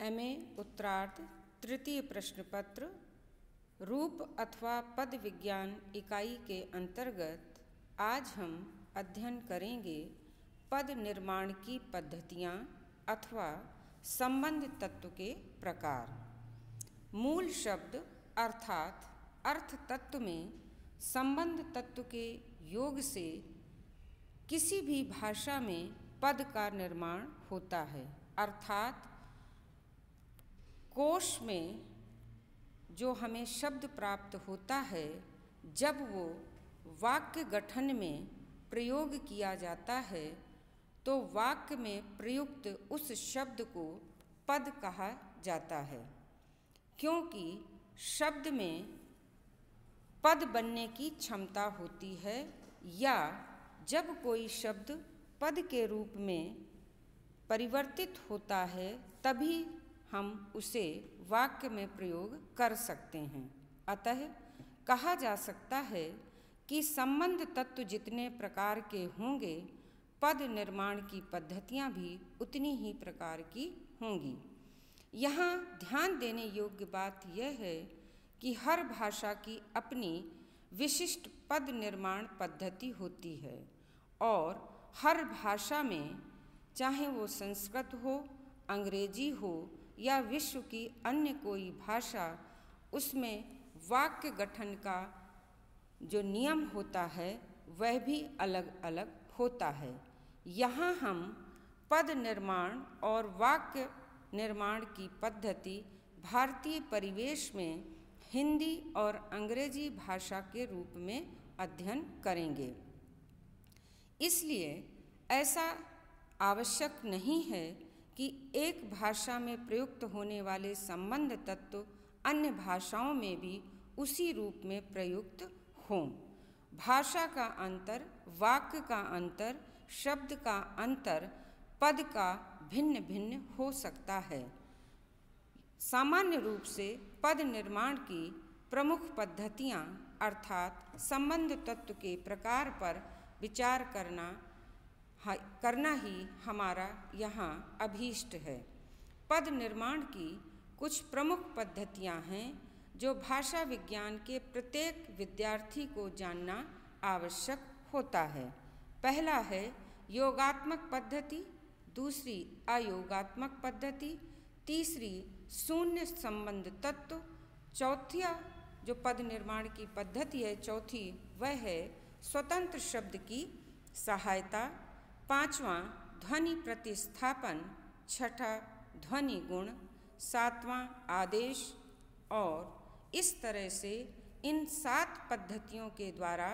MA उत्तरार्ध तृतीय प्रश्न पत्र रूप अथवा पद विज्ञान इकाई के अंतर्गत आज हम अध्ययन करेंगे पद निर्माण की पद्धतियाँ अथवा संबंध तत्व के प्रकार। मूल शब्द अर्थात अर्थ तत्व में संबंध तत्व के योग से किसी भी भाषा में पद का निर्माण होता है, अर्थात कोश में जो हमें शब्द प्राप्त होता है, जब वो वाक्य गठन में प्रयोग किया जाता है तो वाक्य में प्रयुक्त उस शब्द को पद कहा जाता है, क्योंकि शब्द में पद बनने की क्षमता होती है, या जब कोई शब्द पद के रूप में परिवर्तित होता है तभी हम उसे वाक्य में प्रयोग कर सकते हैं। अतः कहा जा सकता है कि संबंध तत्व जितने प्रकार के होंगे, पद निर्माण की पद्धतियाँ भी उतनी ही प्रकार की होंगी। यहाँ ध्यान देने योग्य बात यह है कि हर भाषा की अपनी विशिष्ट पद निर्माण पद्धति होती है और हर भाषा में, चाहे वो संस्कृत हो, अंग्रेजी हो या विश्व की अन्य कोई भाषा, उसमें वाक्य गठन का जो नियम होता है वह भी अलग अलग होता है। यहाँ हम पद निर्माण और वाक्य निर्माण की पद्धति भारतीय परिवेश में हिंदी और अंग्रेजी भाषा के रूप में अध्ययन करेंगे। इसलिए ऐसा आवश्यक नहीं है कि एक भाषा में प्रयुक्त होने वाले संबंध तत्व अन्य भाषाओं में भी उसी रूप में प्रयुक्त हों। भाषा का अंतर, वाक्य का अंतर, शब्द का अंतर, पद का भिन्न भिन्न हो सकता है। सामान्य रूप से पद निर्माण की प्रमुख पद्धतियाँ अर्थात संबंध तत्व के प्रकार पर विचार करना ही हमारा यहाँ अभीष्ट है। पद निर्माण की कुछ प्रमुख पद्धतियाँ हैं जो भाषा विज्ञान के प्रत्येक विद्यार्थी को जानना आवश्यक होता है। पहला है योगात्मक पद्धति, दूसरी अयोगात्मक पद्धति, तीसरी शून्य संबंध तत्व, चौथिया जो पद निर्माण की पद्धति है चौथी वह है स्वतंत्र शब्द की सहायता, पांचवां ध्वनि प्रतिस्थापन, छठा ध्वनि गुण, सातवां आदेश। और इस तरह से इन 7 पद्धतियों के द्वारा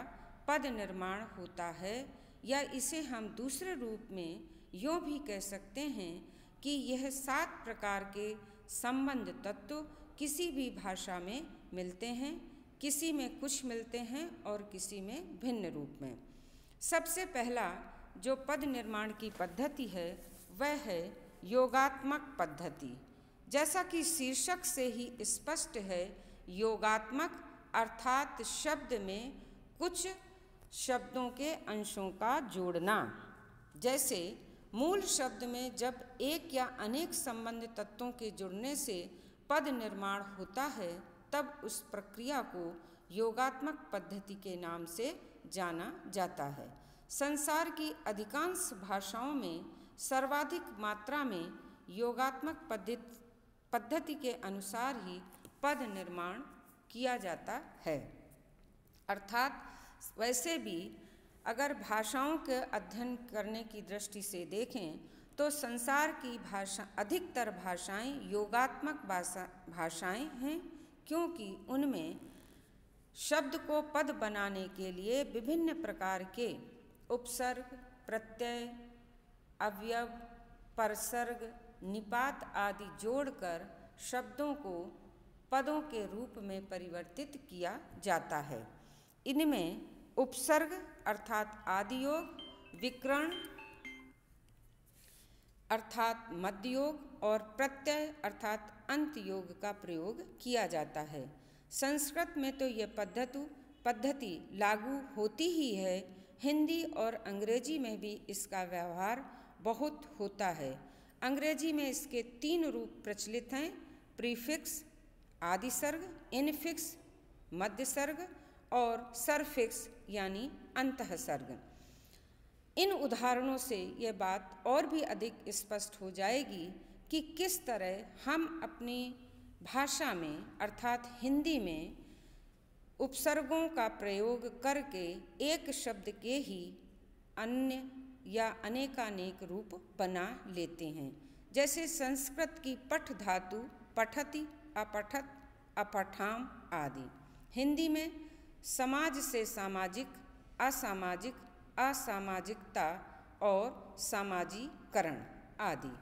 पद निर्माण होता है, या इसे हम दूसरे रूप में यूँ भी कह सकते हैं कि यह 7 प्रकार के संबंध तत्व किसी भी भाषा में मिलते हैं, किसी में कुछ मिलते हैं और किसी में भिन्न रूप में। सबसे पहला जो पद निर्माण की पद्धति है वह है योगात्मक पद्धति। जैसा कि शीर्षक से ही स्पष्ट है, योगात्मक अर्थात शब्द में कुछ शब्दों के अंशों का जोड़ना। जैसे मूल शब्द में जब एक या अनेक संबंध तत्वों के जुड़ने से पद निर्माण होता है, तब उस प्रक्रिया को योगात्मक पद्धति के नाम से जाना जाता है। संसार की अधिकांश भाषाओं में सर्वाधिक मात्रा में योगात्मक पद्धति के अनुसार ही पद निर्माण किया जाता है। अर्थात वैसे भी अगर भाषाओं के अध्ययन करने की दृष्टि से देखें तो संसार की अधिकतर भाषाएं योगात्मक भाषाएं हैं, क्योंकि उनमें शब्द को पद बनाने के लिए विभिन्न प्रकार के उपसर्ग, प्रत्यय, अवयव, परसर्ग, निपात आदि जोड़कर शब्दों को पदों के रूप में परिवर्तित किया जाता है। इनमें उपसर्ग अर्थात आदियोग, विकर्ण अर्थात मध्ययोग और प्रत्यय अर्थात अंतयोग का प्रयोग किया जाता है। संस्कृत में तो यह पद्धति लागू होती ही है, हिंदी और अंग्रेजी में भी इसका व्यवहार बहुत होता है। अंग्रेजी में इसके 3 रूप प्रचलित हैं, प्रीफिक्स आदि सर्ग, इनफिक्स मध्य सर्ग और सरफिक्स यानी अंतः सर्ग। इन उदाहरणों से यह बात और भी अधिक स्पष्ट हो जाएगी कि किस तरह हम अपनी भाषा में अर्थात हिंदी में उपसर्गों का प्रयोग करके एक शब्द के ही अन्य या अनेकानेक रूप बना लेते हैं। जैसे संस्कृत की पठ धातु पठति, अपठत, अपठाम आदि। हिंदी में समाज से सामाजिक, असामाजिक, असामाजिकता और सामाजीकरण आदि।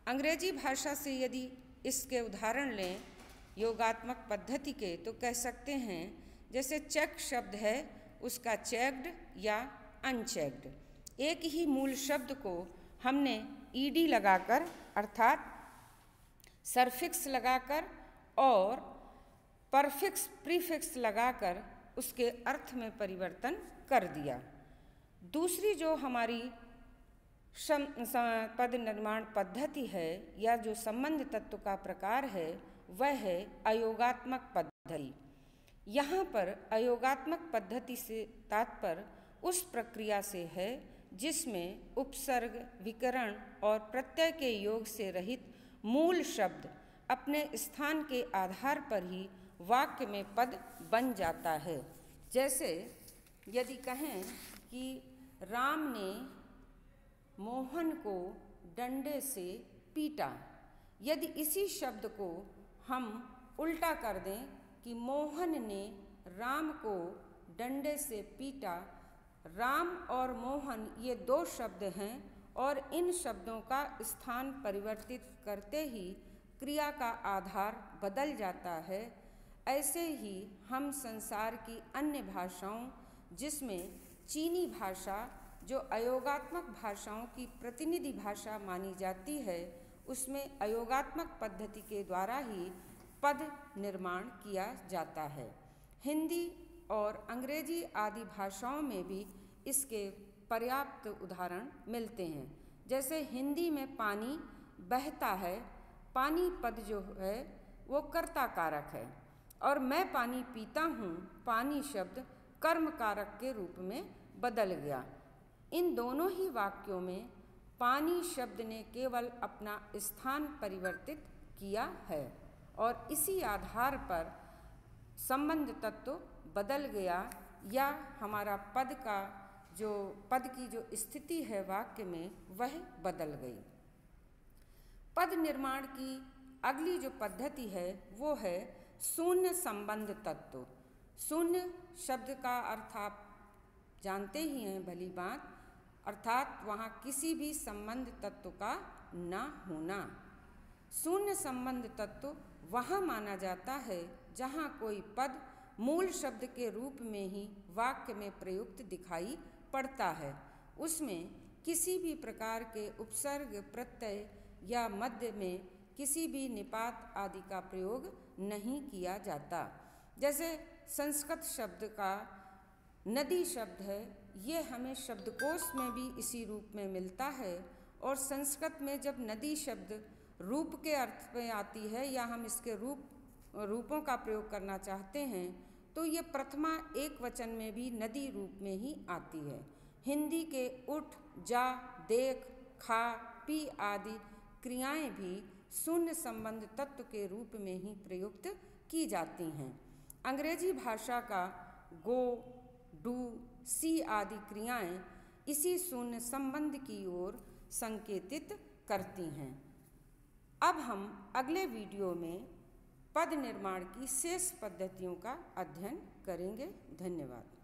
अंग्रेजी भाषा से यदि इसके उदाहरण लें योगात्मक पद्धति के, तो कह सकते हैं जैसे चेक शब्द है उसका चेक्ड या अनचेक्ड। एक ही मूल शब्द को हमने ईडी लगाकर अर्थात सरफिक्स लगाकर और परफिक्स प्रीफिक्स लगाकर उसके अर्थ में परिवर्तन कर दिया। दूसरी जो हमारी पद निर्माण पद्धति है या जो संबंध तत्व का प्रकार है वह है अयोगात्मक पद्धति। यहाँ पर अयोगात्मक पद्धति से तात्पर्य उस प्रक्रिया से है जिसमें उपसर्ग, विकरण और प्रत्यय के योग से रहित मूल शब्द अपने स्थान के आधार पर ही वाक्य में पद बन जाता है। जैसे यदि कहें कि राम ने मोहन को डंडे से पीटा, यदि इसी शब्द को हम उल्टा कर दें कि मोहन ने राम को डंडे से पीटा, राम और मोहन ये 2 शब्द हैं और इन शब्दों का स्थान परिवर्तित करते ही क्रिया का आधार बदल जाता है। ऐसे ही हम संसार की अन्य भाषाओं जिसमें चीनी भाषा जो अयोगात्मक भाषाओं की प्रतिनिधि भाषा मानी जाती है उसमें अयोगात्मक पद्धति के द्वारा ही पद निर्माण किया जाता है। हिंदी और अंग्रेजी आदि भाषाओं में भी इसके पर्याप्त उदाहरण मिलते हैं। जैसे हिंदी में पानी बहता है, पानी पद जो है वो कर्ता कारक है और मैं पानी पीता हूँ, पानी शब्द कर्म कारक के रूप में बदल गया। इन दोनों ही वाक्यों में पानी शब्द ने केवल अपना स्थान परिवर्तित किया है और इसी आधार पर संबंध तत्व बदल गया या हमारा पद की जो स्थिति है वाक्य में वह बदल गई। पद निर्माण की अगली जो पद्धति है वो है शून्य संबंध तत्व। शून्य शब्द का अर्थ आप जानते ही हैं भली बात, अर्थात वहाँ किसी भी संबंध तत्व का न होना। शून्य संबंध तत्व वहाँ माना जाता है जहाँ कोई पद मूल शब्द के रूप में ही वाक्य में प्रयुक्त दिखाई पड़ता है, उसमें किसी भी प्रकार के उपसर्ग, प्रत्यय या मध्य में किसी भी निपात आदि का प्रयोग नहीं किया जाता। जैसे संस्कृत शब्द का नदी शब्द है, ये हमें शब्दकोश में भी इसी रूप में मिलता है और संस्कृत में जब नदी शब्द रूप के अर्थ में आती है या हम इसके रूपों का प्रयोग करना चाहते हैं तो ये प्रथमा एक वचन में भी नदी रूप में ही आती है। हिंदी के उठ, जा, देख, खा, पी आदि क्रियाएं भी शून्य संबंध तत्व के रूप में ही प्रयुक्त की जाती हैं। अंग्रेजी भाषा का गो, डू, सी आदि क्रियाएं इसी शून्य संबंध की ओर संकेतित करती हैं। अब हम अगले वीडियो में पद निर्माण की शेष पद्धतियों का अध्ययन करेंगे। धन्यवाद।